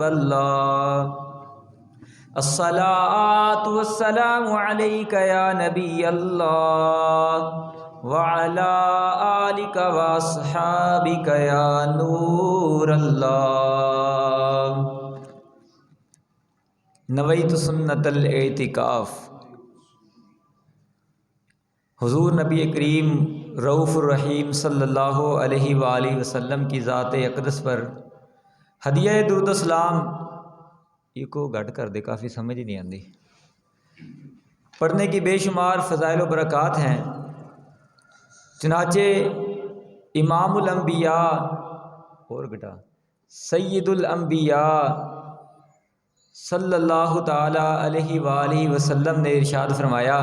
حبیب اللہ، الصلاۃ والسلام علیک یا نبی اللہ وعلی آلک واصحابک یا نور اللہ۔ نویت سنت الاعتکاف۔ حضور نبی کریم رؤوف الرحیم صلی اللہ علیہ وآلہ وسلم کی ذات اقدس پر ہدیہ درود و سلام، یہ کو گھٹ کر دے، کافی سمجھ ہی نہیں آتی، پڑھنے کی بے شمار فضائل و برکات ہیں۔ چنانچہ امام الانبیاء اور گٹا سید الانبیاء صلی اللہ تعالی علیہ وآلہ وسلم نے ارشاد فرمایا،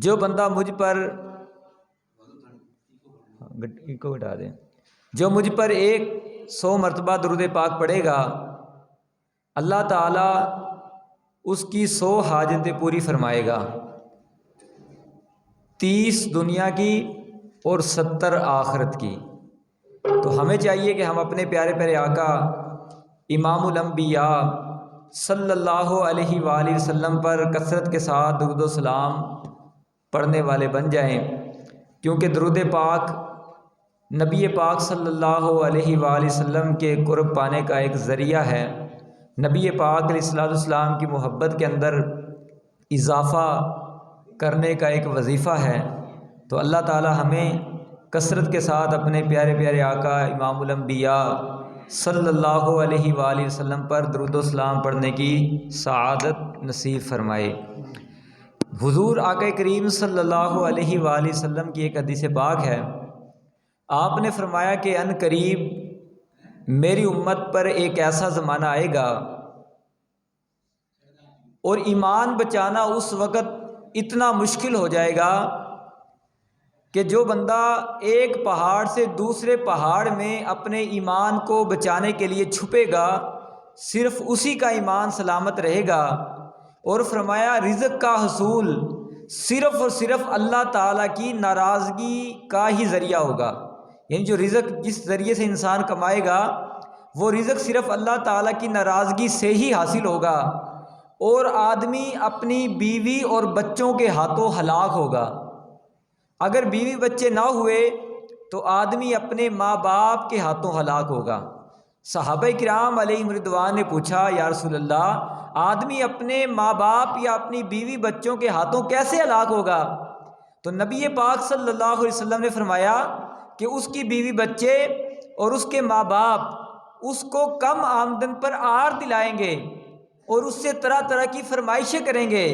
جو بندہ مجھ پر کو گٹا دیں، جو مجھ پر 100 مرتبہ درود پاک پڑھے گا، اللہ تعالیٰ اس کی 100 حاجتیں پوری فرمائے گا، 30 دنیا کی اور 70 آخرت کی۔ تو ہمیں چاہیے کہ ہم اپنے پیارے پیارے آقا امام الانبیاء صلی اللہ علیہ وآلہ وسلم پر کثرت کے ساتھ درود و سلام پڑھنے والے بن جائیں، کیونکہ درود پاک نبی پاک صلی اللہ علیہ وآلہ وسلم کے قرب پانے کا ایک ذریعہ ہے، نبی پاک علیہ الصلوۃ والسلام کی محبت کے اندر اضافہ کرنے کا ایک وظیفہ ہے۔ تو اللہ تعالی ہمیں کثرت کے ساتھ اپنے پیارے پیارے آقا امام الانبیاء صلی اللہ علیہ وآلہ وسلم پر درود و سلام پڑھنے کی سعادت نصیب فرمائے۔ حضور آقا کریم صلی اللہ علیہ وآلہ وسلم کی ایک حدیث پاک ہے، آپ نے فرمایا کہ ان قریب میری امت پر ایک ایسا زمانہ آئے گا اور ایمان بچانا اس وقت اتنا مشکل ہو جائے گا کہ جو بندہ ایک پہاڑ سے دوسرے پہاڑ میں اپنے ایمان کو بچانے کے لیے چھپے گا، صرف اسی کا ایمان سلامت رہے گا۔ اور فرمایا رزق کا حصول صرف اور صرف اللہ تعالیٰ کی ناراضگی کا ہی ذریعہ ہوگا، یعنی جو رزق جس ذریعے سے انسان کمائے گا وہ رزق صرف اللہ تعالیٰ کی ناراضگی سے ہی حاصل ہوگا، اور آدمی اپنی بیوی اور بچوں کے ہاتھوں ہلاک ہوگا۔ اگر بیوی بچے نہ ہوئے تو آدمی اپنے ماں باپ کے ہاتھوں ہلاک ہوگا۔ صحابہ کرام علیہم رضوان نے پوچھا، یا رسول اللہ، آدمی اپنے ماں باپ یا اپنی بیوی بچوں کے ہاتھوں کیسے ہلاک ہوگا؟ تو نبی پاک صلی اللہ علیہ وسلم نے فرمایا کہ اس کی بیوی بچے اور اس کے ماں باپ اس کو کم آمدن پر عار دلائیں گے اور اس سے طرح طرح کی فرمائشیں کریں گے،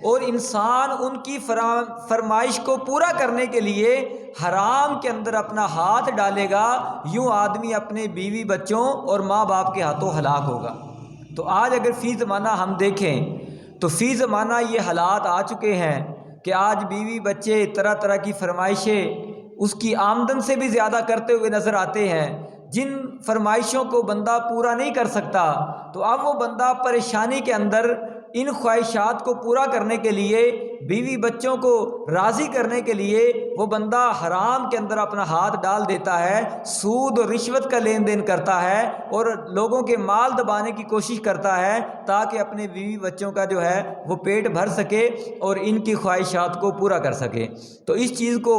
اور انسان ان کی فرمائش کو پورا کرنے کے لیے حرام کے اندر اپنا ہاتھ ڈالے گا، یوں آدمی اپنے بیوی بچوں اور ماں باپ کے ہاتھوں ہلاک ہوگا۔ تو آج اگر فی زمانہ ہم دیکھیں تو فی زمانہ یہ حالات آ چکے ہیں کہ آج بیوی بچے طرح طرح کی فرمائشیں اس کی آمدن سے بھی زیادہ کرتے ہوئے نظر آتے ہیں، جن فرمائشوں کو بندہ پورا نہیں کر سکتا، تو اب وہ بندہ پریشانی کے اندر ان خواہشات کو پورا کرنے کے لیے، بیوی بچوں کو راضی کرنے کے لیے وہ بندہ حرام کے اندر اپنا ہاتھ ڈال دیتا ہے، سود اور رشوت کا لین دین کرتا ہے اور لوگوں کے مال دبانے کی کوشش کرتا ہے تاکہ اپنے بیوی بچوں کا جو ہے وہ پیٹ بھر سکے اور ان کی خواہشات کو پورا کر سکے۔ تو اس چیز کو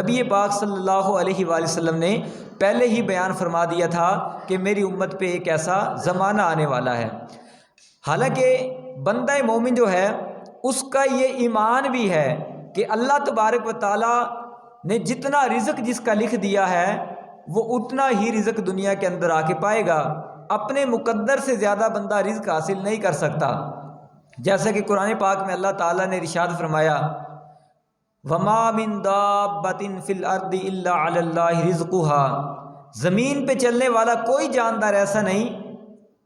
نبی پاک صلی اللہ علیہ وآلہ وسلم نے پہلے ہی بیان فرما دیا تھا کہ میری امت پہ ایک ایسا زمانہ آنے والا ہے۔ حالانکہ بندہ مومن جو ہے اس کا یہ ایمان بھی ہے کہ اللہ تبارک و تعالیٰ نے جتنا رزق جس کا لکھ دیا ہے وہ اتنا ہی رزق دنیا کے اندر آ کے پائے گا، اپنے مقدر سے زیادہ بندہ رزق حاصل نہیں کر سکتا۔ جیسا کہ قرآن پاک میں اللہ تعالیٰ نے ارشاد فرمایا، وَمَا مِن دَابَّةٍ فِي الْأَرْضِ إِلَّا عَلَى اللَّهِ رِزْقُهَا، زمین پہ چلنے والا کوئی جاندار ایسا نہیں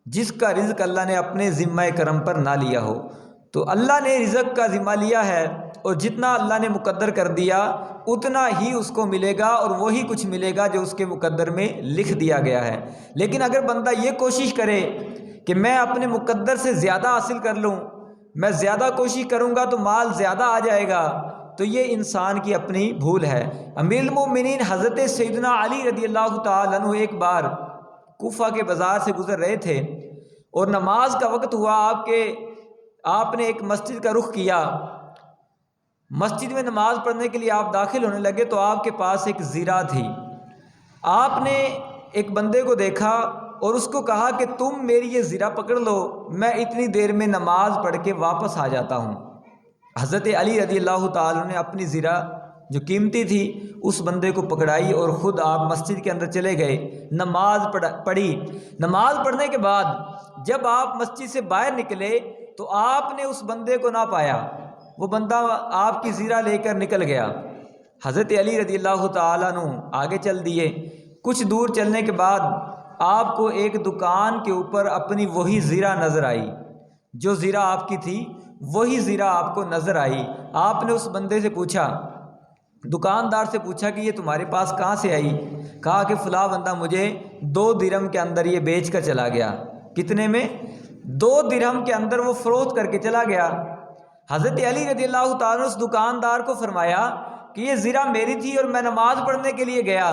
جس کا رزق اللہ نے اپنے ذمہ کرم پر نہ لیا ہو۔ تو اللہ نے رزق کا ذمہ لیا ہے اور جتنا اللہ نے مقدر کر دیا اتنا ہی اس کو ملے گا، اور وہی کچھ ملے گا جو اس کے مقدر میں لکھ دیا گیا ہے۔ لیکن اگر بندہ یہ کوشش کرے کہ میں اپنے مقدر سے زیادہ حاصل کر لوں، میں زیادہ کوشش کروں گا تو مال زیادہ آ جائے گا، تو یہ انسان کی اپنی بھول ہے۔ امیر المومنین حضرت سیدنا علی رضی اللہ تعالیٰ عنہ ایک بار کوفہ کے بازار سے گزر رہے تھے اور نماز کا وقت ہوا، آپ نے ایک مسجد کا رخ کیا، مسجد میں نماز پڑھنے کے لیے آپ داخل ہونے لگے تو آپ کے پاس ایک زیرہ تھی۔ آپ نے ایک بندے کو دیکھا اور اس کو کہا کہ تم میری یہ زیرہ پکڑ لو، میں اتنی دیر میں نماز پڑھ کے واپس آ جاتا ہوں۔ حضرت علی رضی اللہ تعالیٰ نے اپنی زیرہ جو قیمتی تھی اس بندے کو پکڑائی اور خود آپ مسجد کے اندر چلے گئے، نماز پڑھی۔ نماز پڑھنے کے بعد جب آپ مسجد سے باہر نکلے تو آپ نے اس بندے کو نہ پایا، وہ بندہ آپ کی زیرہ لے کر نکل گیا۔ حضرت علی رضی اللہ تعالیٰ عنہ آگے چل دیے۔ کچھ دور چلنے کے بعد آپ کو ایک دکان کے اوپر اپنی وہی زیرہ نظر آئی، جو زیرہ آپ کی تھی وہی زیرہ آپ کو نظر آئی۔ آپ نے اس بندے سے پوچھا، دکاندار سے پوچھا کہ یہ تمہارے پاس کہاں سے آئی؟ کہا کہ فلاں بندہ مجھے 2 درہم کے اندر یہ بیچ کر چلا گیا۔ کتنے میں؟ 2 درہم کے اندر وہ فروخت کر کے چلا گیا۔ حضرت علی رضی اللہ تعالیٰ نے اس دکاندار کو فرمایا کہ یہ زیرہ میری تھی اور میں نماز پڑھنے کے لیے گیا،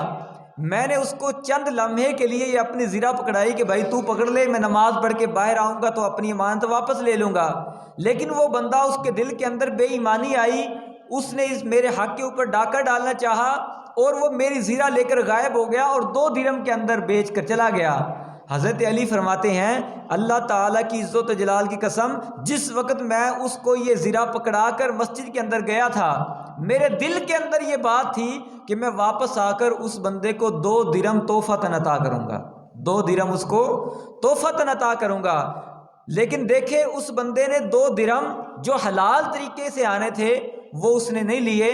میں نے اس کو چند لمحے کے لیے یہ اپنی زیرہ پکڑائی کہ بھائی تو پکڑ لے، میں نماز پڑھ کے باہر آؤں گا تو اپنی امانت واپس لے لوں گا، لیکن وہ بندہ اس کے دل کے اندر بے ایمانی آئی، اس نے اس میرے حق کے اوپر ڈاکہ ڈالنا چاہا اور وہ میری زیرہ لے کر غائب ہو گیا اور 2 درہم کے اندر بیچ کر چلا گیا۔ حضرت علی فرماتے ہیں اللہ تعالیٰ کی عزت و جلال کی قسم، جس وقت میں اس کو یہ زیرہ پکڑا کر مسجد کے اندر گیا تھا میرے دل کے اندر یہ بات تھی کہ میں واپس آ کر اس بندے کو 2 درہم تحفۃ عطا کروں گا، 2 درہم اس کو تحفۃ عطا کروں گا۔ لیکن دیکھے اس بندے نے 2 درہم جو حلال طریقے سے آنے تھے وہ اس نے نہیں لیے،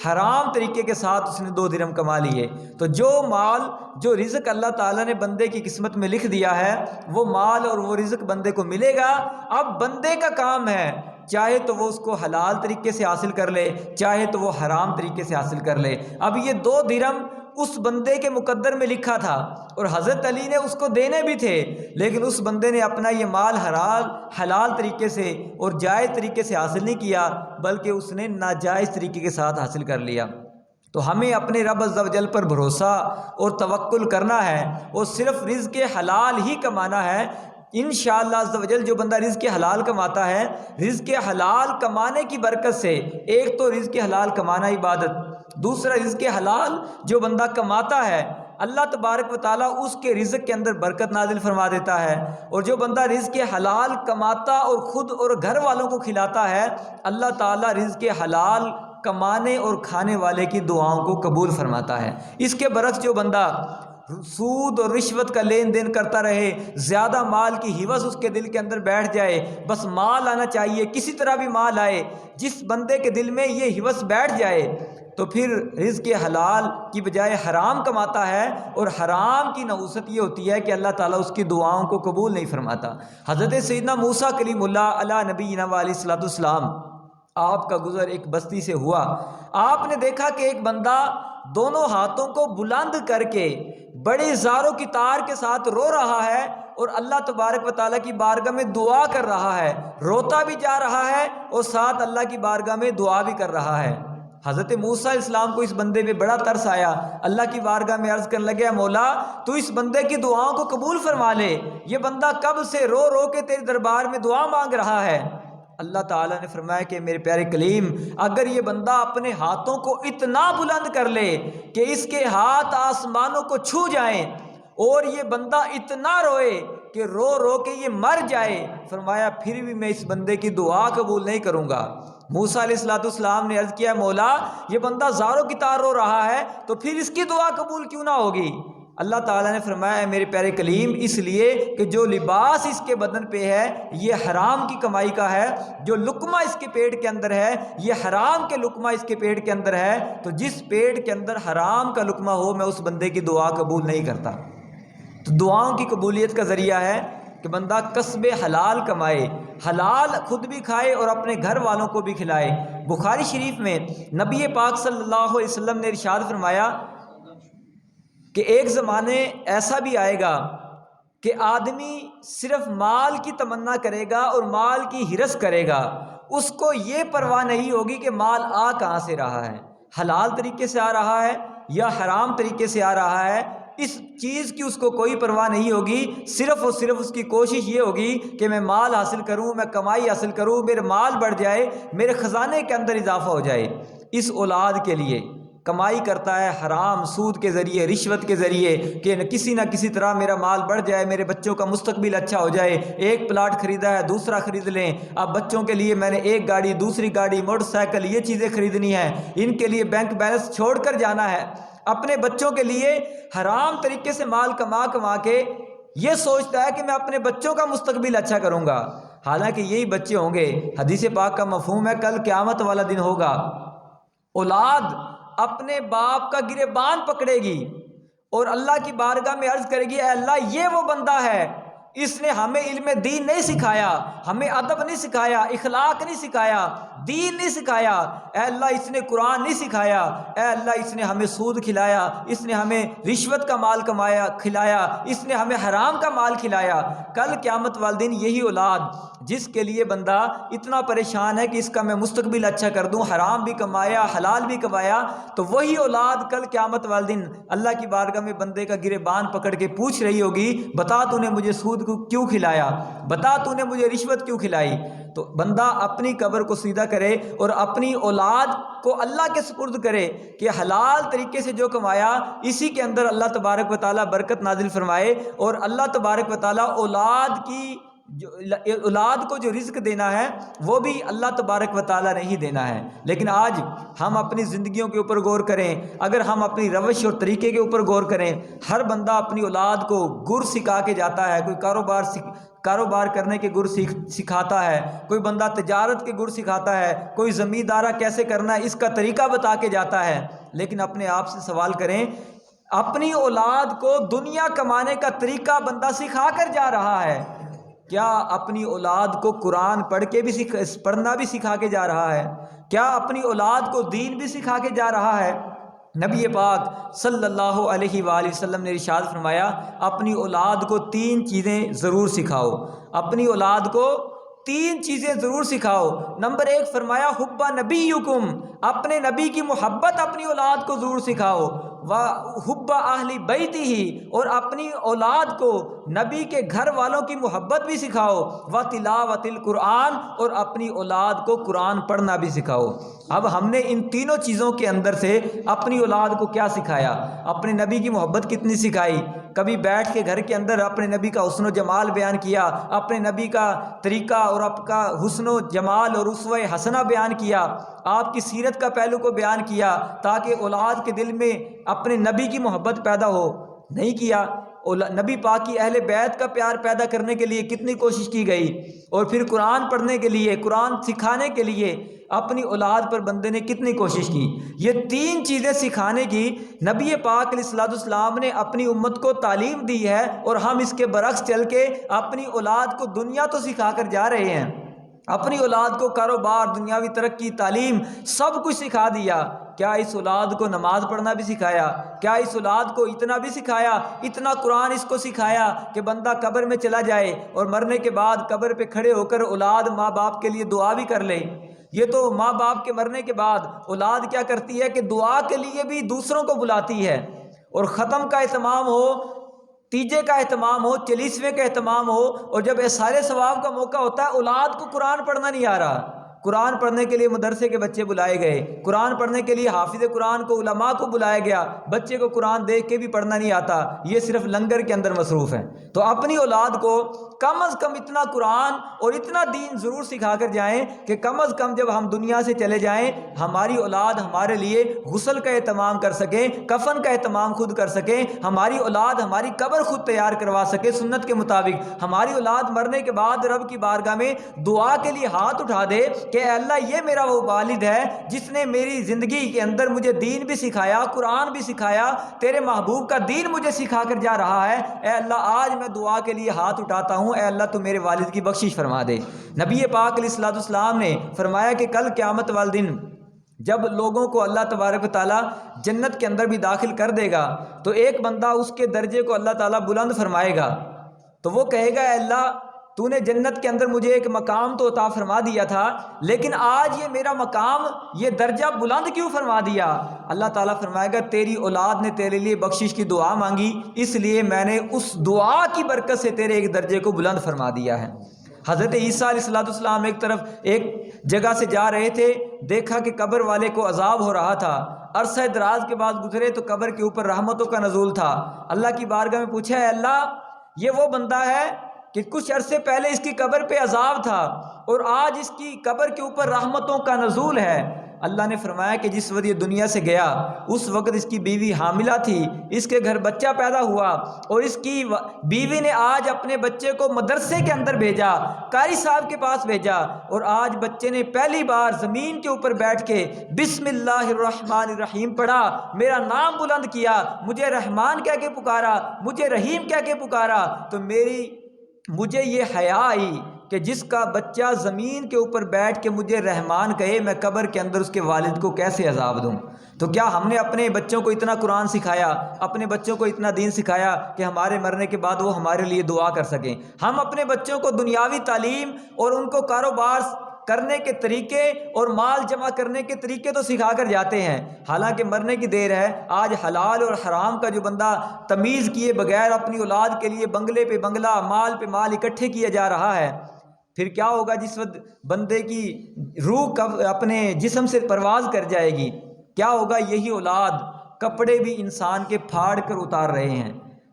حرام طریقے کے ساتھ اس نے 2 درہم کما لیے۔ تو جو مال، جو رزق اللہ تعالیٰ نے بندے کی قسمت میں لکھ دیا ہے وہ مال اور وہ رزق بندے کو ملے گا۔ اب بندے کا کام ہے چاہے تو وہ اس کو حلال طریقے سے حاصل کر لے، چاہے تو وہ حرام طریقے سے حاصل کر لے۔ اب یہ 2 درہم اس بندے کے مقدر میں لکھا تھا اور حضرت علی نے اس کو دینے بھی تھے، لیکن اس بندے نے اپنا یہ مال حلال طریقے سے اور جائز طریقے سے حاصل نہیں کیا، بلکہ اس نے ناجائز طریقے کے ساتھ حاصل کر لیا۔ تو ہمیں اپنے رب عز و جل پر بھروسہ اور توکل کرنا ہے اور صرف رزق حلال ہی کمانا ہے۔ انشاءاللہ عز و جل جو بندہ رزق حلال کماتا ہے، رزق حلال کمانے کی برکت سے، ایک تو رزق حلال کمانا عبادت، دوسرا رزق حلال جو بندہ کماتا ہے اللہ تبارک و تعالیٰ اس کے رزق کے اندر برکت نازل فرما دیتا ہے، اور جو بندہ رزق حلال کماتا اور خود اور گھر والوں کو کھلاتا ہے اللہ تعالیٰ رزق حلال کمانے اور کھانے والے کی دعاؤں کو قبول فرماتا ہے۔ اس کے برعکس جو بندہ سود اور رشوت کا لین دین کرتا رہے، زیادہ مال کی ہوس اس کے دل کے اندر بیٹھ جائے، بس مال آنا چاہیے، کسی طرح بھی مال آئے، جس بندے کے دل میں یہ ہوس بیٹھ جائے تو پھر رزق حلال کی بجائے حرام کماتا ہے، اور حرام کی نحوست یہ ہوتی ہے کہ اللہ تعالیٰ اس کی دعاؤں کو قبول نہیں فرماتا۔ حضرت سیدنا موسیٰ کلیم اللہ علیہ نبینا علیہ الصلوۃ والسلام، آپ کا گزر ایک بستی سے ہوا، آپ نے دیکھا کہ ایک بندہ دونوں ہاتھوں کو بلند کر کے بڑے زار و کتار کے ساتھ رو رہا ہے اور اللہ تبارک و تعالیٰ کی بارگاہ میں دعا کر رہا ہے، روتا بھی جا رہا ہے اور ساتھ اللہ کی بارگاہ میں دعا بھی کر رہا ہے۔ حضرت موسیٰ علیہ السلام کو اس بندے پہ بڑا ترس آیا، اللہ کی بارگاہ میں عرض کرنے لگے مولا تو اس بندے کی دعاؤں کو قبول فرما لے، یہ بندہ کب سے رو رو کے تیرے دربار میں دعا مانگ رہا ہے۔ اللہ تعالیٰ نے فرمایا کہ میرے پیارے کلیم، اگر یہ بندہ اپنے ہاتھوں کو اتنا بلند کر لے کہ اس کے ہاتھ آسمانوں کو چھو جائیں اور یہ بندہ اتنا روئے کہ رو رو کے یہ مر جائے، فرمایا پھر بھی میں اس بندے کی دعا قبول نہیں کروں گا۔ موسیٰ علیہ السلام نے عرض کیا مولا یہ بندہ زاروں کی طرح رو رہا ہے تو پھر اس کی دعا قبول کیوں نہ ہوگی؟ اللہ تعالیٰ نے فرمایا میرے پیارے کلیم، اس لیے کہ جو لباس اس کے بدن پہ ہے یہ حرام کی کمائی کا ہے، جو لقمہ اس کے پیٹ کے اندر ہے یہ حرام کے لقمہ اس کے پیٹ کے اندر ہے، تو جس پیٹ کے اندر حرام کا لقمہ ہو میں اس بندے کی دعا قبول نہیں کرتا۔ تو دعاؤں کی قبولیت کا ذریعہ ہے کہ بندہ کسب حلال کمائے، حلال خود بھی کھائے اور اپنے گھر والوں کو بھی کھلائے۔ بخاری شریف میں نبی پاک صلی اللہ علیہ وسلم نے ارشاد فرمایا کہ ایک زمانے ایسا بھی آئے گا کہ آدمی صرف مال کی تمنا کرے گا اور مال کی ہرس کرے گا، اس کو یہ پرواہ نہیں ہوگی کہ مال آ کہاں سے رہا ہے، حلال طریقے سے آ رہا ہے یا حرام طریقے سے آ رہا ہے، اس چیز کی اس کو کوئی پرواہ نہیں ہوگی، صرف اور صرف اس کی کوشش یہ ہوگی کہ میں مال حاصل کروں، میں کمائی حاصل کروں، میرے مال بڑھ جائے، میرے خزانے کے اندر اضافہ ہو جائے۔ اس اولاد کے لیے کمائی کرتا ہے حرام، سود کے ذریعے، رشوت کے ذریعے، کہ کسی نہ کسی طرح میرا مال بڑھ جائے، میرے بچوں کا مستقبل اچھا ہو جائے۔ ایک پلاٹ خریدا ہے دوسرا خرید لیں، اب بچوں کے لیے میں نے ایک گاڑی، دوسری گاڑی، موٹر سائیکل، یہ چیزیں خریدنی ہیں، ان کے لیے بینک بیلنس چھوڑ کر جانا ہے۔ اپنے بچوں کے لیے حرام طریقے سے مال کما کما کے یہ سوچتا ہے کہ میں اپنے بچوں کا مستقبل اچھا کروں گا، حالانکہ یہی بچے ہوں گے، حدیث پاک کا مفہوم ہے کل قیامت والا دن ہوگا، اولاد اپنے باپ کا گریبان پکڑے گی اور اللہ کی بارگاہ میں عرض کرے گی، اے اللہ یہ وہ بندہ ہے، اس نے ہمیں علم دین نہیں سکھایا، ہمیں ادب نہیں سکھایا، اخلاق نہیں سکھایا، دین نہیں سکھایا، اے اللہ اس نے قرآن نہیں سکھایا، اے اللہ اس نے ہمیں سود کھلایا، اس نے ہمیں رشوت کا مال کھلایا، اس نے ہمیں حرام کا مال کھلایا۔ کل قیامت والے دن یہی اولاد جس کے لیے بندہ اتنا پریشان ہے کہ اس کا میں مستقبل اچھا کر دوں، حرام بھی کمایا، حلال بھی کمایا، تو وہی اولاد کل قیامت والے دن اللہ کی بارگاہ میں بندے کا گریبان پکڑ کے پوچھ رہی ہوگی، بتا تو نے مجھے سود کو کیوں کھلایا، بتا تو نے مجھے رشوت کیوں کھلائی۔ تو بندہ اپنی قبر کو سیدھا کرے اور اپنی اولاد کو اللہ کے سپرد کرے کہ حلال طریقے سے جو کمایا اسی کے اندر اللہ تبارک و تعالیٰ برکت نازل فرمائے، اور اللہ تبارک و تعالیٰ اولاد کو جو رزق دینا ہے وہ بھی اللہ تبارک و تعالیٰ نے ہی دینا ہے۔ لیکن آج ہم اپنی زندگیوں کے اوپر غور کریں، اگر ہم اپنی روش اور طریقے کے اوپر غور کریں، ہر بندہ اپنی اولاد کو گر سکھا کے جاتا ہے، کوئی کاروبار کرنے کے گر سکھاتا ہے، کوئی بندہ تجارت کے گر سکھاتا ہے، کوئی زمیندارہ کیسے کرنا ہے اس کا طریقہ بتا کے جاتا ہے۔ لیکن اپنے آپ سے سوال کریں، اپنی اولاد کو دنیا کمانے کا طریقہ بندہ سکھا کر جا رہا ہے، کیا اپنی اولاد کو قرآن پڑھنا بھی سکھا کے جا رہا ہے؟ کیا اپنی اولاد کو دین بھی سکھا کے جا رہا ہے؟ نبی پاک صلی اللہ علیہ وآلہ وسلم نے ارشاد فرمایا، اپنی اولاد کو 3 چیزیں ضرور سکھاؤ، اپنی اولاد کو 3 چیزیں ضرور سکھاؤ۔ نمبر 1 فرمایا، حب نبیکم، اپنے نبی کی محبت اپنی اولاد کو ضرور سکھاؤ، حب اہل بیتہ، اور اپنی اولاد کو نبی کے گھر والوں کی محبت بھی سکھاؤ، تلاوت القرآن، اور اپنی اولاد کو قرآن پڑھنا بھی سکھاؤ۔ اب ہم نے ان تینوں چیزوں کے اندر سے اپنی اولاد کو کیا سکھایا؟ اپنے نبی کی محبت کتنی سکھائی؟ کبھی بیٹھ کے گھر کے اندر اپنے نبی کا حسن و جمال بیان کیا، اپنے نبی کا طریقہ اور آپ کا حسن و جمال اور اسوہ حسنہ بیان کیا، آپ کی سیرت کا پہلو کو بیان کیا تاکہ اولاد کے دل میں اپنے نبی کی محبت پیدا ہو؟ نہیں کیا۔ نبی پاک کی اہل بیت کا پیار پیدا کرنے کے لیے کتنی کوشش کی گئی، اور پھر قرآن پڑھنے کے لیے، قرآن سکھانے کے لیے اپنی اولاد پر بندے نے کتنی کوشش کی۔ یہ 3 چیزیں سکھانے کی نبی پاک علیہ الصلوۃ والسلام نے اپنی امت کو تعلیم دی ہے، اور ہم اس کے برعکس چل کے اپنی اولاد کو دنیا تو سکھا کر جا رہے ہیں، اپنی اولاد کو کاروبار، دنیاوی ترقی، تعلیم سب کچھ سکھا دیا۔ کیا اس اولاد کو نماز پڑھنا بھی سکھایا؟ کیا اس اولاد کو اتنا بھی سکھایا، اتنا قرآن اس کو سکھایا کہ بندہ قبر میں چلا جائے اور مرنے کے بعد قبر پہ کھڑے ہو کر اولاد ماں باپ کے لیے دعا بھی کر لے؟ یہ تو ماں باپ کے مرنے کے بعد اولاد کیا کرتی ہے کہ دعا کے لیے بھی دوسروں کو بلاتی ہے، اور ختم کا اہتمام ہو، تیجے کا اہتمام ہو، 40ویں کا اہتمام ہو، اور جب احصال ثواب کا موقع ہوتا ہے اولاد کو قرآن پڑھنا نہیں آ رہا، قرآن پڑھنے کے لیے مدرسے کے بچے بلائے گئے، قرآن پڑھنے کے لیے حافظ قرآن کو، علماء کو بلایا گیا، بچے کو قرآن دیکھ کے بھی پڑھنا نہیں آتا، یہ صرف لنگر کے اندر مصروف ہے۔ تو اپنی اولاد کو کم از کم اتنا قرآن اور اتنا دین ضرور سکھا کر جائیں کہ کم از کم جب ہم دنیا سے چلے جائیں ہماری اولاد ہمارے لیے غسل کا اہتمام کر سکیں، کفن کا اہتمام خود کر سکیں، ہماری اولاد ہماری قبر خود تیار کروا سکے سنت کے مطابق، ہماری اولاد مرنے کے بعد رب کی بارگاہ میں دعا کے لیے ہاتھ اٹھا دے کہ اے اللہ یہ میرا وہ والد ہے جس نے میری زندگی کے اندر مجھے دین بھی سکھایا، قرآن بھی سکھایا، تیرے محبوب کا دین مجھے سکھا کر جا رہا ہے، اے اللہ آج میں دعا کے لیے ہاتھ اٹھاتا ہوں، اے اللہ تو میرے والد کی بخشش فرما دے۔ نبی پاک علیہ الصلوۃ والسلام نے فرمایا کہ کل قیامت والے دن جب لوگوں کو اللہ تبارک و تعالیٰ جنت کے اندر بھی داخل کر دے گا تو ایک بندہ اس کے درجے کو اللہ تعالیٰ بلند فرمائے گا، تو وہ کہے گا اے اللہ تو نے جنت کے اندر مجھے ایک مقام تو عطا فرما دیا تھا، لیکن آج یہ میرا مقام، یہ درجہ بلند کیوں فرما دیا؟ اللہ تعالیٰ فرمائے گا تیری اولاد نے تیرے لیے بخشش کی دعا مانگی، اس لیے میں نے اس دعا کی برکت سے تیرے ایک درجے کو بلند فرما دیا ہے۔ حضرت عیسیٰ علیہ السلام ایک جگہ سے جا رہے تھے، دیکھا کہ قبر والے کو عذاب ہو رہا تھا، عرصہ دراز کے بعد گزرے تو قبر کے اوپر رحمتوں کا نزول تھا۔ اللہ کی بارگاہ میں پوچھا، اے اللہ، یہ وہ بندہ ہے کہ کچھ عرصے پہلے اس کی قبر پہ عذاب تھا اور آج اس کی قبر کے اوپر رحمتوں کا نزول ہے۔ اللہ نے فرمایا کہ جس وقت یہ دنیا سے گیا اس وقت اس کی بیوی حاملہ تھی، اس کے گھر بچہ پیدا ہوا اور اس کی بیوی نے آج اپنے بچے کو مدرسے کے اندر بھیجا، قاری صاحب کے پاس بھیجا، اور آج بچے نے پہلی بار زمین کے اوپر بیٹھ کے بسم اللہ الرحمن الرحیم پڑھا، میرا نام بلند کیا، مجھے رحمان کہہ کے پکارا، مجھے رحیم کہہ کے پکارا، تو مجھے یہ حیا آئی کہ جس کا بچہ زمین کے اوپر بیٹھ کے مجھے رحمان کہے، میں قبر کے اندر اس کے والد کو کیسے عذاب دوں؟ تو کیا ہم نے اپنے بچوں کو اتنا قرآن سکھایا، اپنے بچوں کو اتنا دین سکھایا کہ ہمارے مرنے کے بعد وہ ہمارے لیے دعا کر سکیں؟ ہم اپنے بچوں کو دنیاوی تعلیم اور ان کو کاروبار کرنے کے طریقے اور مال جمع کرنے کے طریقے تو سکھا کر جاتے ہیں، حالانکہ مرنے کی دیر ہے۔ آج حلال اور حرام کا جو بندہ تمیز کیے بغیر اپنی اولاد کے لیے بنگلے پہ بنگلہ، مال پہ مال اکٹھے کیا جا رہا ہے، پھر کیا ہوگا جس وقت بندے کی روح اپنے جسم سے پرواز کر جائے گی؟ کیا ہوگا؟ یہی اولاد کپڑے بھی انسان کے پھاڑ کر اتار رہے ہیں،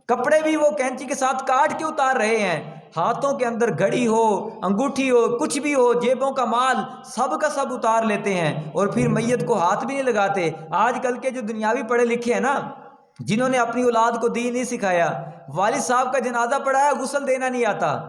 کپڑے بھی وہ کینچی کے ساتھ کاٹ کے اتار رہے ہیں، ہاتھوں کے اندر گھڑی ہو، انگوٹھی ہو، کچھ بھی ہو، جیبوں کا مال سب کا سب اتار لیتے ہیں اور پھر میت کو ہاتھ بھی نہیں لگاتے۔ آج کل کے جو دنیاوی پڑھے لکھے ہیں نا، جنہوں نے اپنی اولاد کو دین نہیں سکھایا، والد صاحب کا جنازہ پڑھایا، غسل دینا نہیں آتا،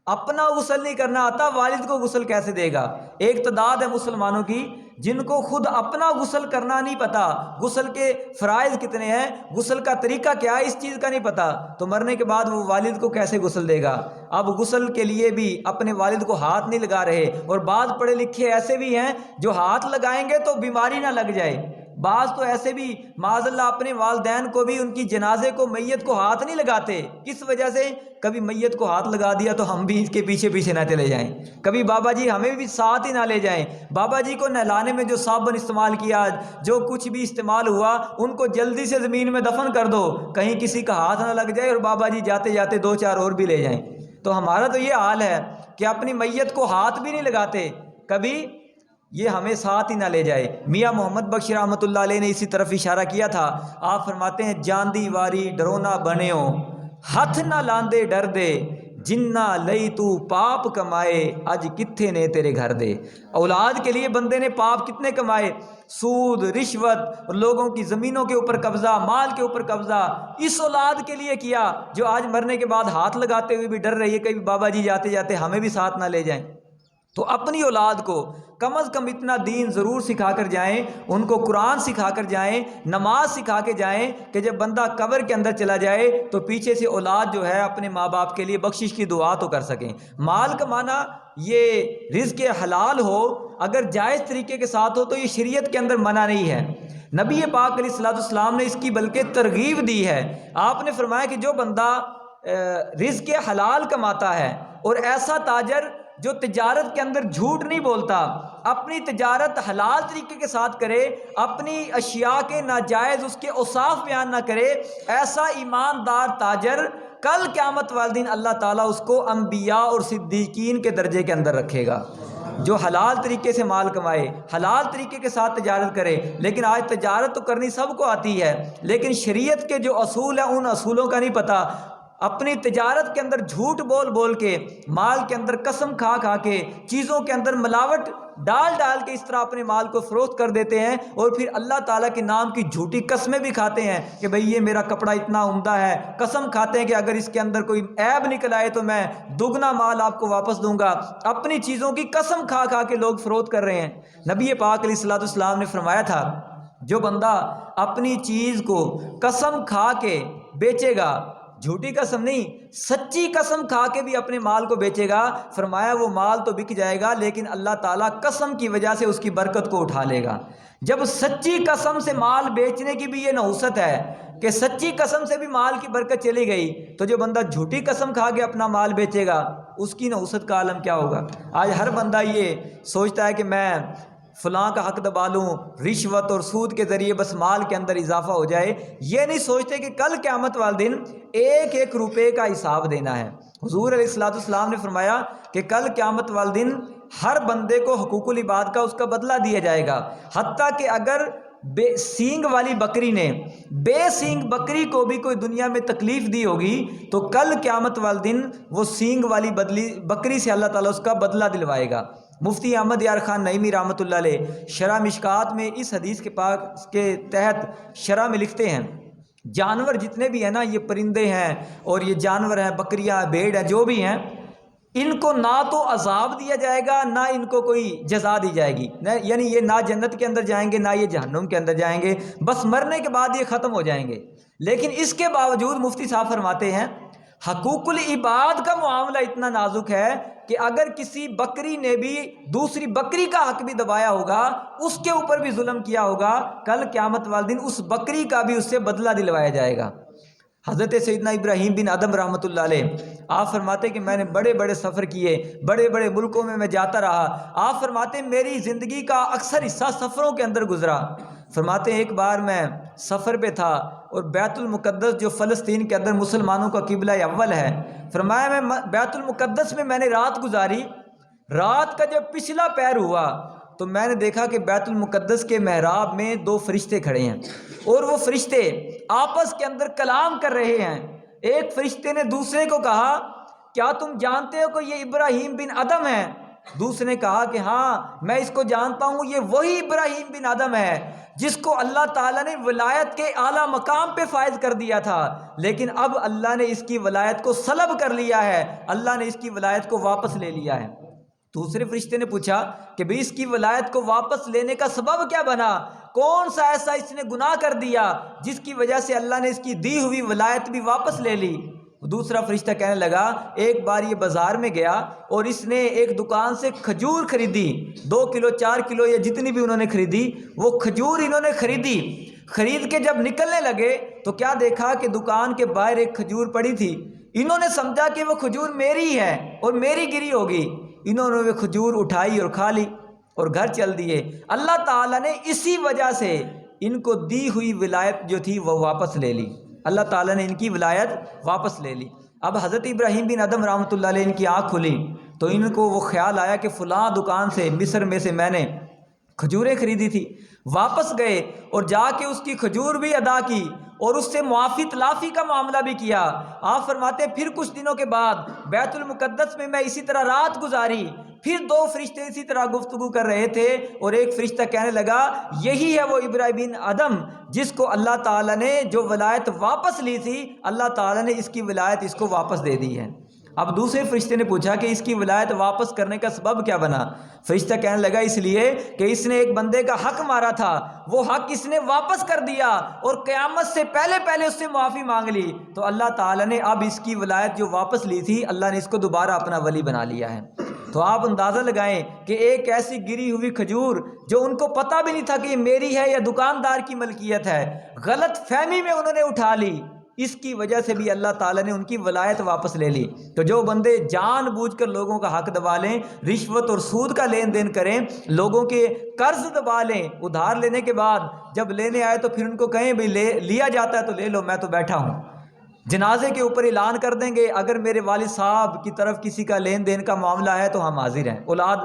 اپنا غسل نہیں کرنا آتا، والد کو غسل کیسے دے گا؟ ایک تعداد ہے مسلمانوں کی جن کو خود اپنا غسل کرنا نہیں پتا، غسل کے فرائض کتنے ہیں، غسل کا طریقہ کیا ہے، اس چیز کا نہیں پتا، تو مرنے کے بعد وہ والد کو کیسے غسل دے گا؟ اب غسل کے لیے بھی اپنے والد کو ہاتھ نہیں لگا رہے، اور بعض پڑھے لکھے ایسے بھی ہیں جو ہاتھ لگائیں گے تو بیماری نہ لگ جائے، بعض تو ایسے بھی معاذ اللہ اپنے والدین کو بھی، ان کی جنازے کو، میت کو ہاتھ نہیں لگاتے۔ کس وجہ سے؟ کبھی میت کو ہاتھ لگا دیا تو ہم بھی اس کے پیچھے پیچھے نہ چلے جائیں، کبھی بابا جی ہمیں بھی ساتھ ہی نہ لے جائیں، بابا جی کو نہلانے میں جو صابن استعمال کیا، جو کچھ بھی استعمال ہوا، ان کو جلدی سے زمین میں دفن کر دو، کہیں کسی کا ہاتھ نہ لگ جائے اور بابا جی جاتے جاتے دو چار اور بھی لے جائیں۔ تو ہمارا تو یہ حال ہے کہ اپنی میت کو ہاتھ بھی نہیں لگاتے، کبھی یہ ہمیں ساتھ ہی نہ لے جائے۔ میاں محمد بخش رحمۃ اللہ علیہ نے اسی طرف اشارہ کیا تھا، آپ فرماتے ہیں جاندی واری ڈرونا بنیو، ہاتھ نہ لاندے ڈر دے، جنہ لئی تو پاپ کمائے، اج کتھے نے تیرے گھر دے۔ اولاد کے لیے بندے نے پاپ کتنے کمائے، سود، رشوت، اور لوگوں کی زمینوں کے اوپر قبضہ، مال کے اوپر قبضہ، اس اولاد کے لیے کیا جو آج مرنے کے بعد ہاتھ لگاتے ہوئے بھی ڈر رہی ہے کہ بابا جی جاتے جاتے ہمیں بھی ساتھ نہ لے جائیں۔ تو اپنی اولاد کو کم از کم اتنا دین ضرور سکھا کر جائیں، ان کو قرآن سکھا کر جائیں، نماز سکھا کے جائیں، کہ جب بندہ قبر کے اندر چلا جائے تو پیچھے سے اولاد جو ہے اپنے ماں باپ کے لیے بخشش کی دعا تو کر سکیں۔ مال کمانا یہ رزق حلال ہو، اگر جائز طریقے کے ساتھ ہو تو یہ شریعت کے اندر منع نہیں ہے۔ نبی پاک علیہ السلام نے اس کی بلکہ ترغیب دی ہے۔ آپ نے فرمایا کہ جو بندہ رزق حلال کماتا ہے، اور ایسا تاجر جو تجارت کے اندر جھوٹ نہیں بولتا، اپنی تجارت حلال طریقے کے ساتھ کرے، اپنی اشیاء کے ناجائز اس کے اوصاف بیان نہ کرے، ایسا ایماندار تاجر کل قیامت والے دن اللہ تعالیٰ اس کو انبیاء اور صدیقین کے درجے کے اندر رکھے گا۔ جو حلال طریقے سے مال کمائے، حلال طریقے کے ساتھ تجارت کرے۔ لیکن آج تجارت تو کرنی سب کو آتی ہے، لیکن شریعت کے جو اصول ہیں ان اصولوں کا نہیں پتہ، اپنی تجارت کے اندر جھوٹ بول بول کے، مال کے اندر قسم کھا کھا کے، چیزوں کے اندر ملاوٹ ڈال ڈال کے اس طرح اپنے مال کو فروخت کر دیتے ہیں، اور پھر اللہ تعالیٰ کے نام کی جھوٹی قسمیں بھی کھاتے ہیں کہ بھئی یہ میرا کپڑا اتنا عمدہ ہے، قسم کھاتے ہیں کہ اگر اس کے اندر کوئی عیب نکل آئے تو میں دگنا مال آپ کو واپس دوں گا۔ اپنی چیزوں کی قسم کھا کھا کے لوگ فروخت کر رہے ہیں۔ نبی پاک علیہ السلام نے فرمایا تھا، جو بندہ اپنی چیز کو قسم کھا کے بیچے گا، جھوٹی قسم نہیں، سچی قسم کھا کے بھی اپنے مال کو بیچے گا، فرمایا وہ مال تو بک جائے گا لیکن اللہ تعالیٰ قسم کی وجہ سے اس کی برکت کو اٹھا لے گا۔ جب سچی قسم سے مال بیچنے کی بھی یہ نحوست ہے کہ سچی قسم سے بھی مال کی برکت چلی گئی، تو جو بندہ جھوٹی قسم کھا کے اپنا مال بیچے گا اس کی نحوست کا عالم کیا ہوگا۔ آج ہر بندہ یہ سوچتا ہے کہ میں فلاں کا حق دبا لوں، رشوت اور سود کے ذریعے بس مال کے اندر اضافہ ہو جائے، یہ نہیں سوچتے کہ کل قیامت والے دن ایک ایک روپے کا حساب دینا ہے۔ حضور علیہ الصلوۃ والسلام نے فرمایا کہ کل قیامت والے دن ہر بندے کو حقوق العباد کا اس کا بدلہ دیا جائے گا، حتیٰ کہ اگر بے سینگ والی بکری نے بے سینگ بکری کو بھی کوئی دنیا میں تکلیف دی ہوگی تو کل قیامت والے دن وہ سینگ والی بکری سے اللہ تعالیٰ اس کا بدلہ دلوائے گا۔ مفتی احمد یار خان نعیمی رحمۃ اللہ علیہ شرح مشکات میں اس حدیث کے پاک کے تحت شرح میں لکھتے ہیں، جانور جتنے بھی ہیں نا، یہ پرندے ہیں اور یہ جانور ہیں، بکریاں، بھیڑ ہیں، جو بھی ہیں، ان کو نہ تو عذاب دیا جائے گا نہ ان کو کوئی جزا دی جائے گی، یعنی یہ نہ جنت کے اندر جائیں گے نہ یہ جہنم کے اندر جائیں گے، بس مرنے کے بعد یہ ختم ہو جائیں گے۔ لیکن اس کے باوجود مفتی صاحب فرماتے ہیں حقوق العباد کا معاملہ اتنا نازک ہے کہ اگر کسی بکری نے بھی دوسری بکری کا حق بھی دبایا ہوگا، اس کے اوپر بھی ظلم کیا ہوگا، کل قیامت والے دن اس بکری کا بھی اس سے بدلہ دلوایا جائے گا۔ حضرت سیدنا ابراہیم بن ادم رحمۃ اللہ علیہ آپ فرماتے کہ میں نے بڑے بڑے سفر کیے، بڑے بڑے ملکوں میں جاتا رہا۔ آپ فرماتے میری زندگی کا اکثر حصہ سفروں کے اندر گزرا۔ فرماتے ایک بار میں سفر پہ تھا اور بیت المقدس جو فلسطین کے اندر مسلمانوں کا قبلہ اول ہے، فرمایا میں بیت المقدس میں نے رات گزاری۔ رات کا جب پچھلا پہر ہوا تو میں نے دیکھا کہ بیت المقدس کے محراب میں دو فرشتے کھڑے ہیں اور وہ فرشتے آپس کے اندر کلام کر رہے ہیں۔ ایک فرشتے نے دوسرے کو کہا کیا تم جانتے ہو کہ یہ ابراہیم بن ادم ہے؟ دوسرے نے کہا کہ ہاں میں اس کو جانتا ہوں، یہ وہی ابراہیم بن ادم ہے جس کو اللہ تعالیٰ نے ولایت کے اعلیٰ مقام پہ فائز کر دیا تھا، لیکن اب اللہ نے اس کی ولایت کو سلب کر لیا ہے، اللہ نے اس کی ولایت کو واپس لے لیا ہے۔ دوسرے فرشتے نے پوچھا کہ بھئی اس کی ولایت کو واپس لینے کا سبب کیا بنا؟ کون سا ایسا اس نے گناہ کر دیا جس کی وجہ سے اللہ نے اس کی دی ہوئی ولایت بھی واپس لے لی؟ دوسرا فرشتہ کہنے لگا ایک بار یہ بازار میں گیا اور اس نے ایک دکان سے کھجور خریدی، 2 کلو 4 کلو یا جتنی بھی انہوں نے خریدی، وہ کھجور انہوں نے خریدی۔ خرید کے جب نکلنے لگے تو کیا دیکھا کہ دکان کے باہر ایک کھجور پڑی تھی۔ انہوں نے سمجھا کہ وہ کھجور میری ہے اور میری گری ہوگی، انہوں نے وہ کھجور اٹھائی اور کھا لی اور گھر چل دیے۔ اللہ تعالیٰ نے اسی وجہ سے ان کو دی ہوئی ولایت جو تھی وہ واپس لے لی، اللہ تعالیٰ نے ان کی ولایت واپس لے لی۔ اب حضرت ابراہیم بن ادم رحمۃ اللہ علیہ ان کی آنکھ کھلی تو ان کو وہ خیال آیا کہ فلاں دکان سے مصر میں سے میں نے کھجوریں خریدی تھی۔ واپس گئے اور جا کے اس کی کھجور بھی ادا کی اور اس سے معافی تلافی کا معاملہ بھی کیا۔ آپ فرماتے پھر کچھ دنوں کے بعد بیت المقدس میں اسی طرح رات گزاری، پھر 2 فرشتے اسی طرح گفتگو کر رہے تھے اور ایک فرشتہ کہنے لگا یہی ہے وہ ابراہیم بن ادم جس کو اللہ تعالیٰ نے جو ولایت واپس لی تھی، اللہ تعالیٰ نے اس کی ولایت اس کو واپس دے دی ہے۔ اب دوسرے فرشتے نے پوچھا کہ اس کی ولایت واپس کرنے کا سبب کیا بنا؟ فرشتہ کہنے لگا اس لیے کہ اس نے ایک بندے کا حق مارا تھا، وہ حق اس نے واپس کر دیا اور قیامت سے پہلے اس سے معافی مانگ لی، تو اللہ تعالیٰ نے اب اس کی ولایت جو واپس لی تھی اللہ نے اس کو دوبارہ اپنا ولی بنا لیا ہے۔ تو آپ اندازہ لگائیں کہ ایک ایسی گری ہوئی کھجور جو ان کو پتہ بھی نہیں تھا کہ یہ میری ہے یا دکاندار کی ملکیت ہے، غلط فہمی میں انہوں نے اٹھا لی، اس کی وجہ سے بھی اللہ تعالیٰ نے ان کی ولایت واپس لے لی۔ تو جو بندے جان بوجھ کر لوگوں کا حق دبا لیں، رشوت اور سود کا لین دین کریں، لوگوں کے قرض دبا لیں، ادھار لینے کے بعد جب لینے آئے تو پھر ان کو کہیں بھئی لیا جاتا ہے تو لے لو میں تو بیٹھا ہوں، جنازے کے اوپر اعلان کر دیں گے اگر میرے والد صاحب کی طرف کسی کا لین دین کا معاملہ ہے تو ہم حاضر ہیں، اولاد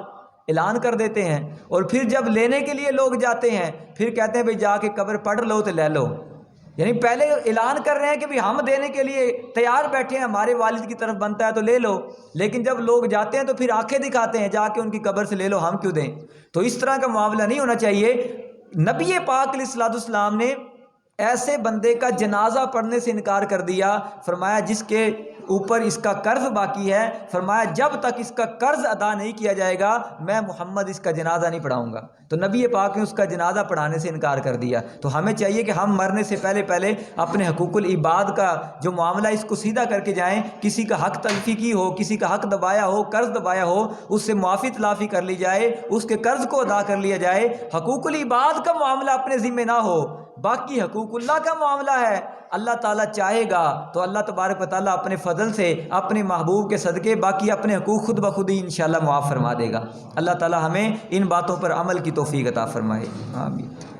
اعلان کر دیتے ہیں، اور پھر جب لینے کے لیے لوگ جاتے ہیں پھر کہتے ہیں بھئی جا کے قبر پڑھ لو تو لے لو، یعنی پہلے اعلان کر رہے ہیں کہ بھی ہم دینے کے لیے تیار بیٹھے ہیں، ہمارے والد کی طرف بنتا ہے تو لے لو، لیکن جب لوگ جاتے ہیں تو پھر آنکھیں دکھاتے ہیں جا کے ان کی قبر سے لے لو، ہم کیوں دیں؟ تو اس طرح کا معاملہ نہیں ہونا چاہیے۔ نبی پاک علیہ الصلوۃ والسلام نے ایسے بندے کا جنازہ پڑھنے سے انکار کر دیا، فرمایا جس کے اوپر اس کا قرض باقی ہے، فرمایا جب تک اس کا قرض ادا نہیں کیا جائے گا میں محمد اس کا جنازہ نہیں پڑھاؤں گا۔ تو نبی پاک نے اس کا جنازہ پڑھانے سے انکار کر دیا۔ تو ہمیں چاہیے کہ ہم مرنے سے پہلے اپنے حقوق العباد کا جو معاملہ اس کو سیدھا کر کے جائیں۔ کسی کا حق تلفی کی ہو، کسی کا حق دبایا ہو، قرض دبایا ہو، اس سے معافی تلافی کر لی جائے، اس کے قرض کو ادا کر لیا جائے۔ حقوق العباد کا معاملہ اپنے ذمہ نہ ہو، باقی حقوق اللہ کا معاملہ ہے۔ اللہ تعالیٰ چاہے گا تو اللہ تبارک و تعالیٰ اپنے فضل سے اپنے محبوب کے صدقے باقی اپنے حقوق خود بخود ہی انشاءاللہ معاف فرما دے گا۔ اللہ تعالیٰ ہمیں ان باتوں پر عمل کی توفیق عطا فرمائے، آمین۔